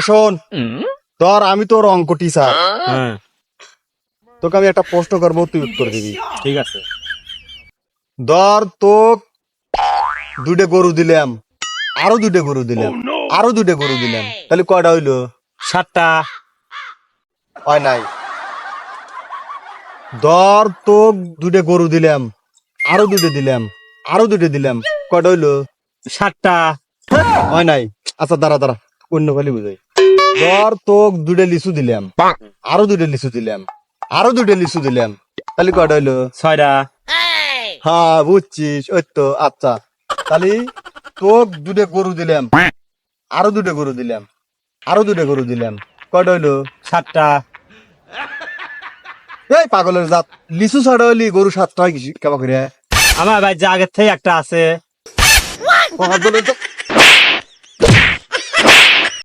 শোন, ধর আমি তোর অঙ্ক টিচার, হ্যাঁ তোকে আমি একটা প্রশ্ন করবো, তুই উত্তর দিবি। ঠিক আছে। ধর তোক দুইটা গরু দিলাম, আরো দুইটা গরু দিলাম, আরো দুইটা গরু দিলাম, তাহলে কয়টা হইলো? 7টা। হয় নাই। ধর তোক দুইটা গরু দিলাম, আরো দুইটা দিলাম, আরো দুইটা দিলাম, কয়টা হইলো? 7টা। হয় নাই। আচ্ছা দাঁড়া দাঁড়া, অন্য খালি বুঝাই। ধর তোক দুইটা লিচু দিলাম, আরো দুইটা লিচু দিলাম, আরো দুইটা লিচু দিলাম, তাহলে কয়টা হইলো? 6টা। হ্যাঁ বুঝছিস, ওই তো। আচ্ছা তাহলে তোক দুটো গরু দিলাম, আরো দুটো গরু দিলাম, আরো দুটো গরু দিলাম, কয়টা হইলো? 7টা। এই পাগলের জাত, লিচু ছয়টা হইলি গরু 7টা হয় কিছু কেমন করে? আমার ভাই যে আগের থেকে একটা আছে। পাগলের জাত।